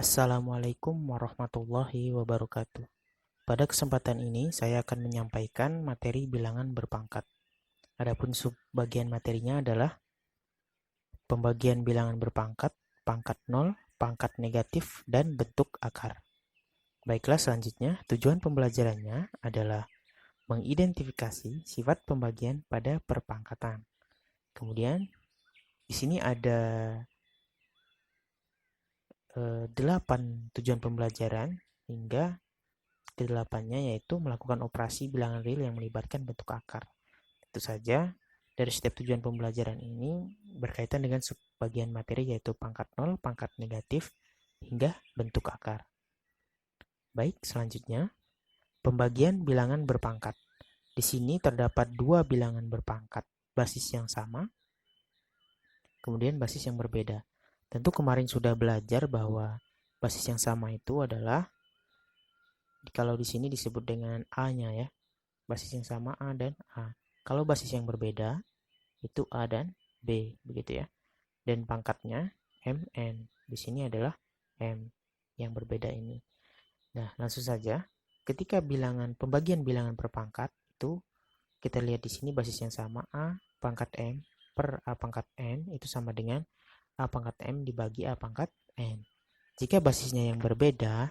Assalamualaikum warahmatullahi wabarakatuh. Pada kesempatan ini saya akan menyampaikan materi bilangan berpangkat. Adapun subbagian materinya adalah pembagian bilangan berpangkat, pangkat 0, pangkat negatif, dan bentuk akar. Baiklah, selanjutnya tujuan pembelajarannya adalah mengidentifikasi sifat pembagian pada perpangkatan. Kemudian di sini ada 8 tujuan pembelajaran hingga kedelapannya, yaitu melakukan operasi bilangan real yang melibatkan bentuk akar. Itu saja dari setiap tujuan pembelajaran ini berkaitan dengan sebagian materi, yaitu pangkat 0, pangkat negatif, hingga bentuk akar. Baik, selanjutnya pembagian bilangan berpangkat. Di sini terdapat dua bilangan berpangkat basis yang sama, kemudian basis yang berbeda. Tentu kemarin sudah belajar bahwa basis yang sama itu adalah, kalau di sini disebut dengan A-nya ya, basis yang sama A dan A. Kalau basis yang berbeda itu A dan B, begitu ya. Dan pangkatnya MN. Di sini adalah M yang berbeda ini. Nah, langsung saja. Ketika pembagian bilangan per pangkat itu kita lihat di sini basis yang sama A pangkat M per A pangkat N itu sama dengan A pangkat M dibagi A pangkat N. Jika basisnya yang berbeda,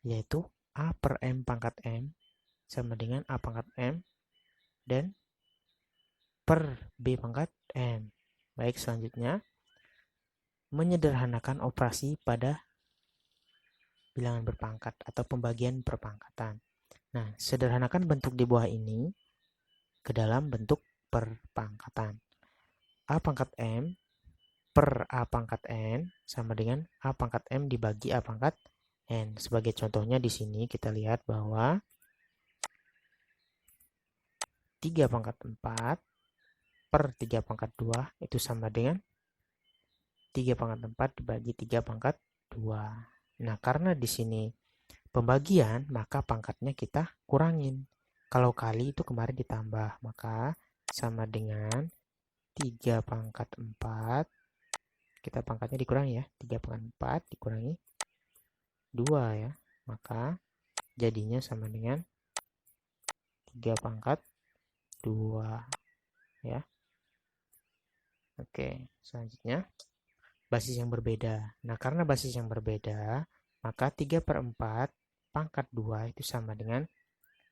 yaitu A per M pangkat M sama dengan A pangkat M dan per B pangkat M. Baik, selanjutnya menyederhanakan operasi pada bilangan berpangkat atau pembagian perpangkatan. Nah, sederhanakan bentuk di bawah ini ke dalam bentuk perpangkatan. A pangkat M per A pangkat N sama dengan A pangkat M dibagi A pangkat N. Sebagai contohnya di sini kita lihat bahwa 3 pangkat 4 per 3 pangkat 2 itu sama dengan 3 pangkat 4 dibagi 3 pangkat 2. Nah, karena di sini pembagian, maka pangkatnya kita kurangin. Kalau kali itu kemarin ditambah, maka sama dengan 3 pangkat 4. Kita pangkatnya dikurangi ya, 3 pangkat 4 dikurangi 2 ya. Maka jadinya sama dengan 3 pangkat 2 ya. Oke, selanjutnya basis yang berbeda. Nah, karena basis yang berbeda, maka 3 per 4 pangkat 2 itu sama dengan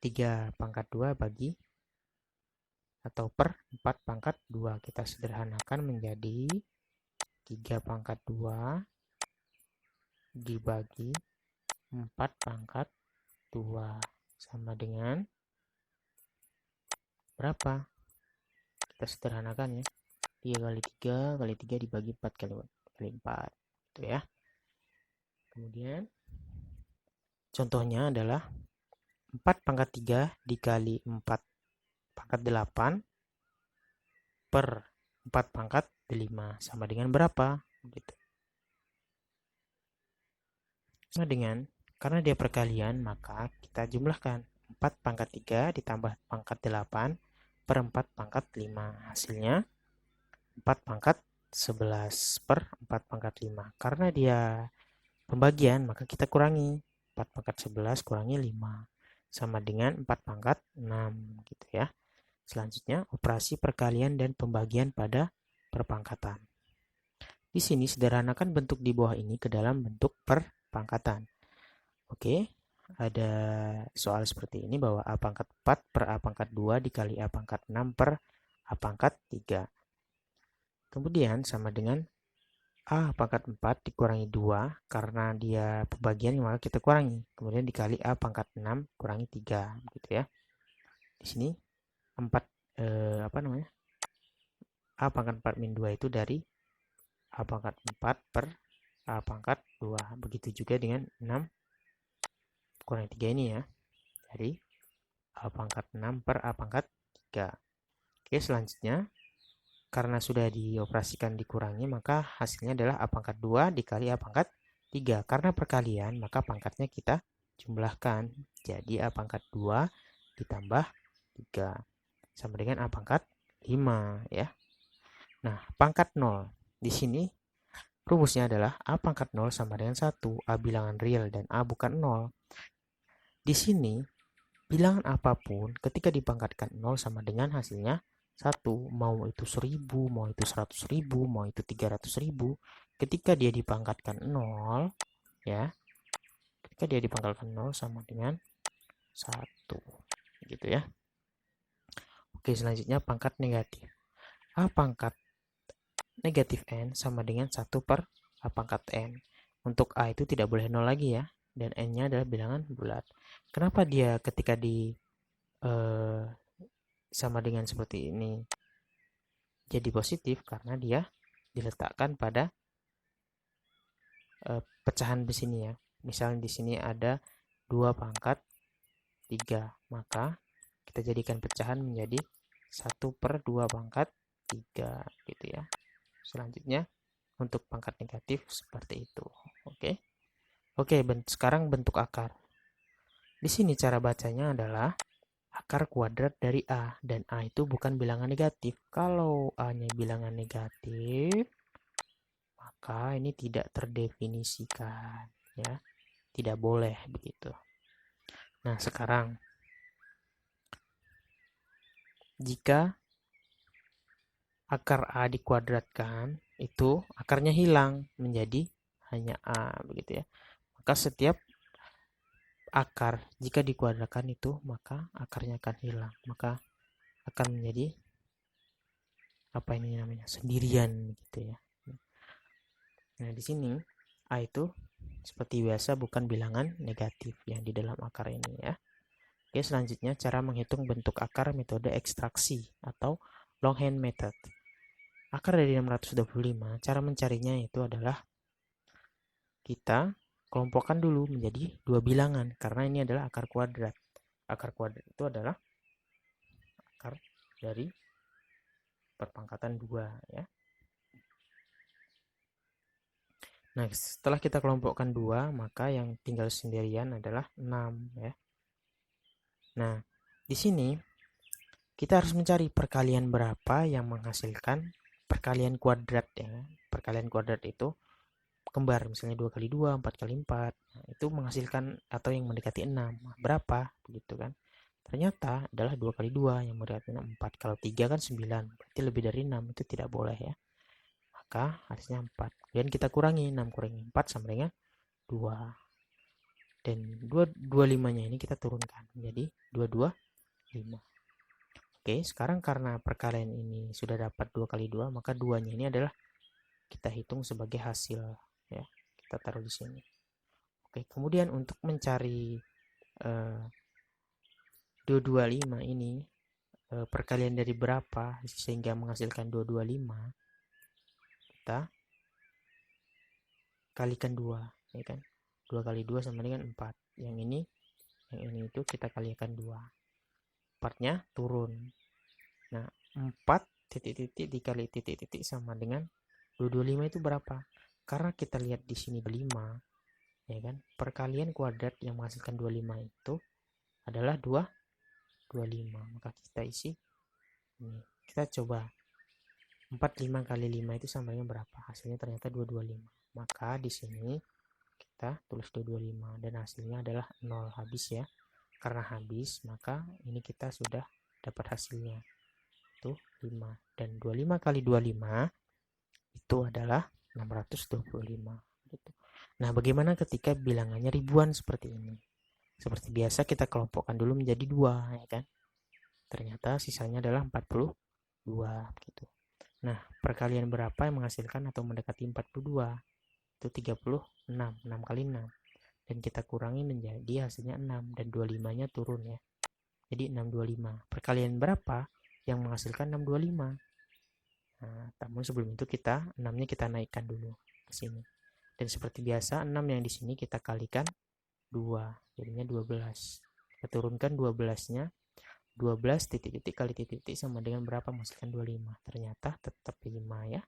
3 pangkat 2 bagi atau per 4 pangkat 2. Kita sederhanakan menjadi 3 pangkat 2 dibagi 4 pangkat 2 sama dengan berapa? Kita sederhanakan ya. 3 kali 3 kali 3 dibagi 4 kali 4. Itu ya. Kemudian contohnya adalah 4 pangkat 3 dikali 4 pangkat 8 per 4 pangkat 5 sama dengan berapa? Gitu. Sama dengan, karena dia perkalian, maka kita jumlahkan 4 pangkat 3 ditambah pangkat 8 per 4 pangkat 5. Hasilnya 4 pangkat 11 per 4 pangkat 5. Karena dia pembagian, maka kita kurangi 4 pangkat 11 kurangi 5 sama dengan 4 pangkat 6 gitu ya. Selanjutnya operasi perkalian dan pembagian pada perpangkatan. Di sini sederhanakan bentuk di bawah ini ke dalam bentuk perpangkatan. Oke, ada soal seperti ini bahwa A pangkat 4 per A pangkat 2 dikali A pangkat 6 per A pangkat 3. Kemudian sama dengan A pangkat 4 dikurangi 2, karena dia pembagian maka kita kurangi. Kemudian dikali A pangkat 6 kurangi 3 gitu ya. Di sini 4 A pangkat 4 min 2 itu dari A pangkat 4 per A pangkat 2. Begitu juga dengan 6 kurangi 3 ini ya. Dari A pangkat 6 per A pangkat 3. Oke, selanjutnya karena sudah dioperasikan dikurangi, maka hasilnya adalah A pangkat 2 dikali A pangkat 3. Karena perkalian, maka pangkatnya kita jumlahkan. Jadi A pangkat 2 ditambah 3 sama dengan A pangkat 5 ya. Nah, pangkat 0. Di sini Rumusnya adalah A pangkat 0 sama dengan 1, A bilangan real dan A bukan 0. Di sini, bilangan apapun ketika dipangkatkan 0 sama dengan hasilnya 1, mau itu 1000, mau itu 100.000, mau itu 300.000, ketika dia dipangkatkan 0, ya, ketika dia dipangkatkan 0 sama dengan 1, gitu ya. Oke, selanjutnya pangkat negatif. A pangkat negatif N sama dengan 1 per A pangkat N. Untuk A itu tidak boleh 0 lagi ya, dan N-nya adalah bilangan bulat. Kenapa dia ketika di sama dengan seperti ini jadi positif? Karena dia diletakkan pada pecahan di sini ya. Misalnya di sini ada 2 pangkat 3, maka kita jadikan pecahan menjadi 1 per 2 pangkat 3 gitu ya. Selanjutnya untuk pangkat negatif seperti itu. Oke. Oke, sekarang bentuk akar. Di sini cara bacanya adalah akar kuadrat dari A, dan A itu bukan bilangan negatif. Kalau A-nya bilangan negatif, maka ini tidak terdefinisikan ya. Tidak boleh begitu. Nah, sekarang jika akar A dikuadratkan, itu akarnya hilang menjadi hanya A begitu ya. Maka setiap akar jika dikuadratkan itu, maka akarnya akan hilang. Maka akan menjadi apa ini namanya? Sendirian gitu ya. Nah, di sini A itu seperti biasa bukan bilangan negatif yang di dalam akar ini ya. Oke, selanjutnya cara menghitung bentuk akar metode ekstraksi atau longhand method. Akar dari 625, cara mencarinya itu adalah kita kelompokkan dulu menjadi dua bilangan karena ini adalah akar kuadrat. Akar kuadrat itu adalah akar dari perpangkatan 2 ya. Nah, setelah kita kelompokkan 2, maka yang tinggal sendirian adalah 6 ya. Nah, di sini kita harus mencari perkalian berapa yang menghasilkan perkalian kuadrat ya. Perkalian kuadrat itu kembar, misalnya 2 kali 2, 4 kali 4. Nah, itu menghasilkan atau yang mendekati 6. Nah, berapa? Begitu kan. Ternyata adalah 2 kali 2 yang mendekati 4. Kalau 3 kan 9, berarti lebih dari 6, itu tidak boleh ya. Maka hasilnya 4. Kemudian kita kurangi, 6 kurangi 4 sama dengan 2. Dan 225-nya ini kita turunkan menjadi 225. Oke, sekarang karena perkalian ini sudah dapat 2 kali 2, maka 2-nya ini adalah kita hitung sebagai hasil ya. Kita taruh di sini. Oke, kemudian untuk mencari 225 ini perkalian dari berapa sehingga menghasilkan 225, kita kalikan 2 ya kan. 2 kali 2 sama dengan 4. Yang ini itu kita kalikan 2. 4-nya turun. Nah, 4 titik-titik dikali titik-titik sama dengan 225 itu berapa? Karena kita lihat di sini 5 ya kan. Perkalian kuadrat yang menghasilkan 25 itu adalah 225. Maka kita isi ini. Kita coba 45 kali 5 itu sama dengan berapa? Hasilnya ternyata 225. Maka di sini kita tulis 225 dan hasilnya adalah 0 habis ya. Karena habis, maka ini kita sudah dapat hasilnya. Itu 5. Dan 25 kali 25 itu adalah 625. Gitu. Nah, bagaimana ketika bilangannya ribuan seperti ini? Seperti biasa kita kelompokkan dulu menjadi 2 ya kan. Ternyata sisanya adalah 42 gitu. Nah, perkalian berapa yang menghasilkan atau mendekati 42? Itu 36, 6 kali 6. Dan kita kurangi menjadi hasilnya 6 dan 25-nya turun ya. Jadi 625. Perkalian berapa yang menghasilkan 625? Nah, namun sebelum itu kita 6-nya kita naikkan dulu ke sini. Dan seperti biasa 6 yang di sini kita kalikan 2, jadinya 12. Kita turunkan 12-nya. 12 titik-titik kali titik-titik sama dengan berapa menghasilkan 25. Ternyata tetap 5 ya.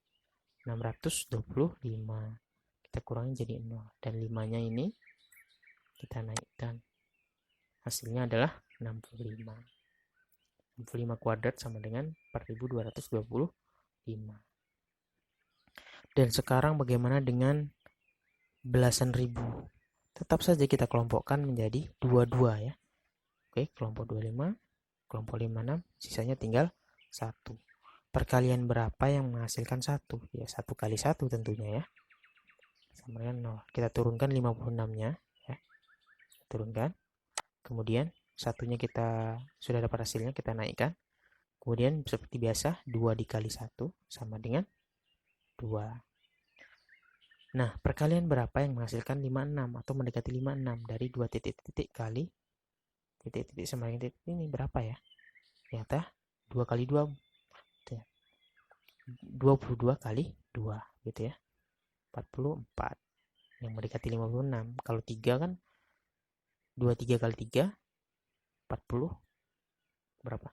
625. Kita kurangi jadi 0 dan 5-nya ini kita naikkan. Hasilnya adalah 65. 65 kuadrat sama dengan 4225. Dan sekarang bagaimana dengan belasan ribu? Tetap saja kita kelompokkan menjadi 22 ya. Oke, kelompok 25, kelompok 56, sisanya tinggal 1. Perkalian berapa yang menghasilkan 1? Ya, 1 kali 1 tentunya ya. Sama dengan 0. Kita turunkan 56-nya ya. Turunkan. Kemudian satunya kita sudah dapat hasilnya, kita naikkan. Kemudian seperti biasa 2 dikali 1 sama dengan 2. Nah, perkalian berapa yang menghasilkan 56 atau mendekati 56 dari 2 titik-titik kali titik-titik sama dengan titik ini berapa ya? Ternyata 2 kali 2 22 kali 2 gitu ya. 44 yang mendekati 56. Kalau 3 kan 23 kali 3 40 berapa?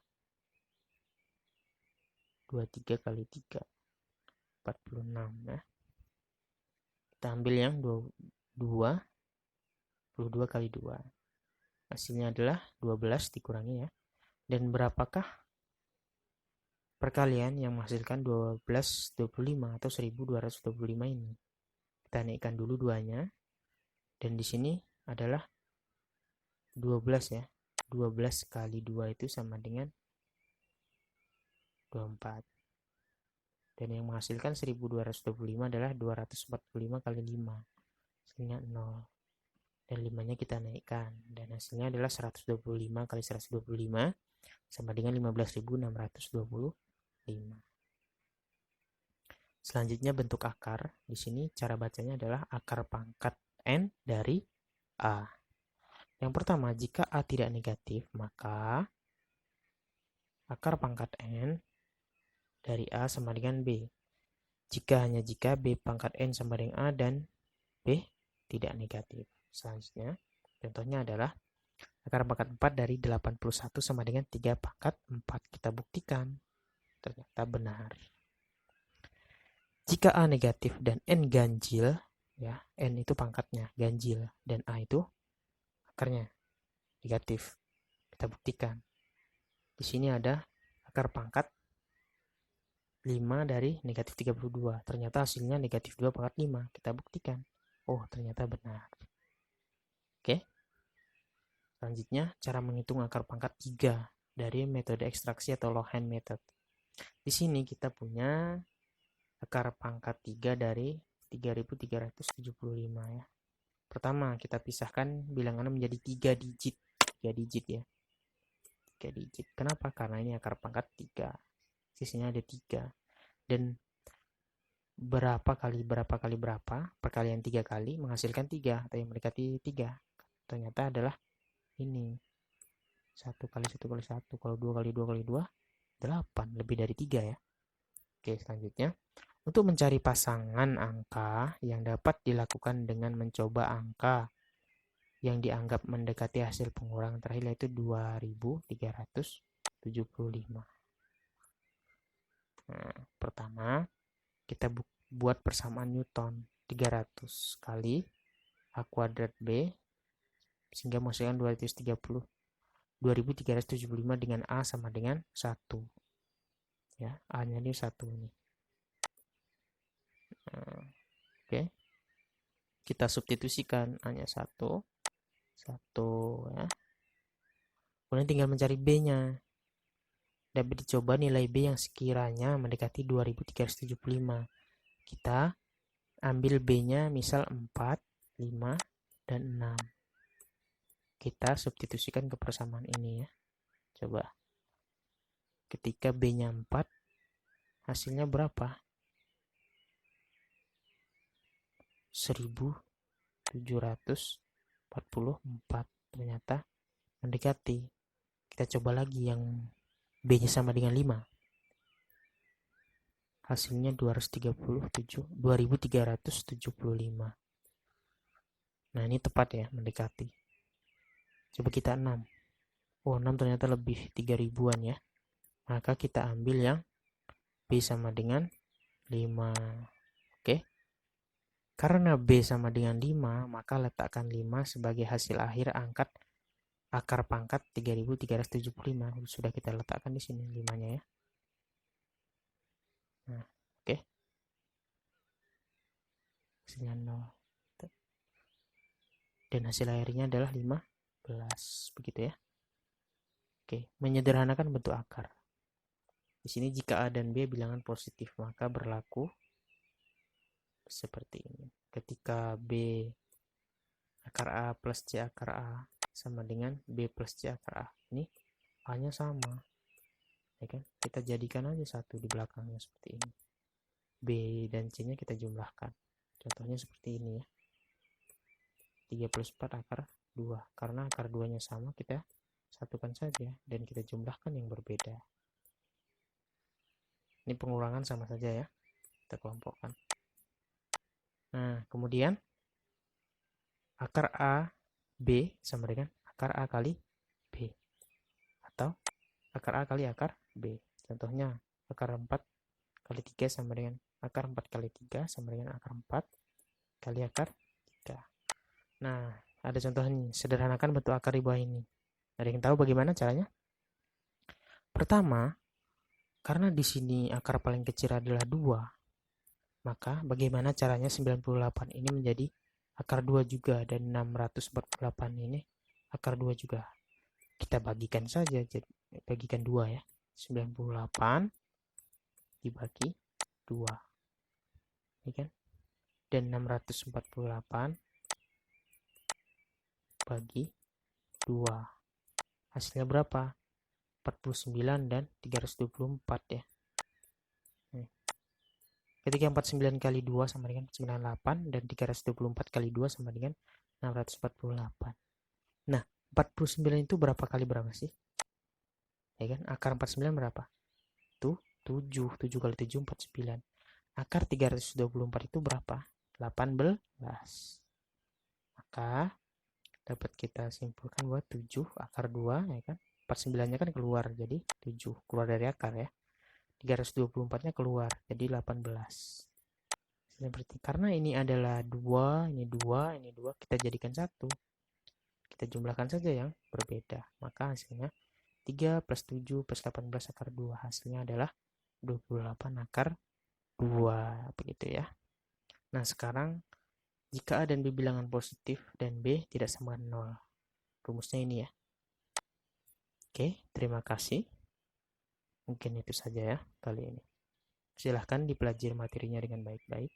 23 kali 3 46 ya. Kita ambil yang 22 kali 2. Hasilnya adalah 12 dikurangi ya. Dan berapakah perkalian yang menghasilkan 1225 atau 1225 ini? Kita naikkan dulu duanya. Dan di sini adalah 12 ya. 12 kali 2 itu sama dengan 24. Dan yang menghasilkan 1225 adalah 245 kali 5. Hasilnya 0. Dan 5-nya kita naikkan. Dan hasilnya adalah 125 kali 125 sama dengan 15.625. Selanjutnya bentuk akar. Di sini cara bacanya adalah akar pangkat N dari A. Yang pertama, jika A tidak negatif, maka akar pangkat N dari A sama dengan B. Jika B pangkat N sama dengan A dan B tidak negatif. Selanjutnya, contohnya adalah akar pangkat 4 dari 81 sama dengan 3 pangkat 4. Kita buktikan. Ternyata benar. Jika A negatif dan N ganjil, ya, N itu pangkatnya, ganjil, dan A itu akarnya negatif. Kita buktikan. Di sini ada akar pangkat 5 dari negatif 32. Ternyata hasilnya negatif 2 pangkat 5. Kita buktikan. Oh, ternyata benar. Oke. Selanjutnya, cara menghitung akar pangkat 3 dari metode ekstraksi atau longhand method. Di sini kita punya akar pangkat 3 dari 3375 ya. Pertama, kita pisahkan bilangannya menjadi 3 digit. 3 digit ya. 3 digit. Kenapa? Karena ini akar pangkat 3. Sisinya ada 3. Dan berapa kali berapa, perkalian 3 kali menghasilkan 3 atau yang mendekati 3. Ternyata adalah ini. 1 kali 1 kali 1. Kalau 2 kali 2 kali 2, 8. Lebih dari 3 ya. Oke, selanjutnya. Untuk mencari pasangan angka yang dapat dilakukan dengan mencoba angka yang dianggap mendekati hasil pengurangan terakhir yaitu 2375. Nah, pertama kita buat persamaan Newton. 300 kali A kuadrat B sehingga menghasilkan 2375 dengan A sama dengan 1. Ya, A-nya ini 1 ini. Nah, oke. Kita substitusikan A-nya 1 ya. Kemudian tinggal mencari B-nya. Dapat dicoba nilai B yang sekiranya mendekati 2375. Kita ambil B-nya misal 4, 5, dan 6. Kita substitusikan ke persamaan ini ya. Coba. Ketika B-nya 4, hasilnya berapa? 1744. Ternyata mendekati. Kita coba lagi yang B-nya sama dengan 5. Hasilnya 2375. Nah, ini tepat ya, mendekati. Coba kita 6. Oh, 6 ternyata lebih 3000-an ya. Maka kita ambil yang B sama dengan 5. Oke. Karena B sama dengan 5, maka letakkan 5 sebagai hasil akhir angkat akar pangkat 3375. Sudah kita letakkan di sini 5-nya ya. Nah, oke. hasilnya 0. Dan hasil akhirnya adalah 15. Begitu ya. Oke, menyederhanakan bentuk akar. Di sini jika A dan B bilangan positif, maka berlaku seperti ini. Ketika B akar A plus C akar A sama dengan B plus C akar A. Ini A-nya sama. Ya kan? Kita jadikan aja satu di belakangnya seperti ini. B dan C-nya kita jumlahkan. Contohnya seperti ini ya. 3 plus 4 akar 2. Karena akar 2-nya sama, kita satukan saja dan kita jumlahkan yang berbeda. Ini pengurangan sama saja ya. Kita kelompokkan. Nah, kemudian akar A B sama dengan akar A kali B. Atau akar A kali akar B. Contohnya akar 4 kali 3 sama dengan akar 4 kali 3 sama dengan akar 4 kali akar 3. Nah, ada contoh nih. Sederhanakan bentuk akar di bawah ini. Ada yang tahu bagaimana caranya? Pertama, karena di sini akar paling kecil adalah 2, maka bagaimana caranya 98 ini menjadi akar 2 juga, dan 648 ini akar 2 juga. Kita bagikan saja, bagikan 2 ya. 98 dibagi 2. Ini kan? Dan 648 bagi 2. Hasilnya berapa? 49 dan 324 ya. Ketika 49 kali 2 sama dengan 98 dan 324 kali 2 sama dengan 648. Nah, 49 itu berapa kali berapa sih? Ya kan? Akar 49 berapa? Itu 7. 7 kali 7 49. Akar 324 itu berapa? 18. Maka dapat kita simpulkan bahwa 7 akar 2 ya kan. 49-nya kan keluar jadi 7 keluar dari akar ya. 324-nya keluar jadi 18. Seperti karena ini adalah 2, ini 2, ini 2, kita jadikan 1. Kita jumlahkan saja yang berbeda. Maka hasilnya 3 plus 7 plus 18 akar 2. Hasilnya adalah 28 akar 2. Begitu ya. Nah, sekarang jika A dan B bilangan positif dan B tidak sama 0. Rumusnya ini ya. Oke, terima kasih. Mungkin itu saja ya kali ini. Silahkan dipelajari materinya dengan baik-baik.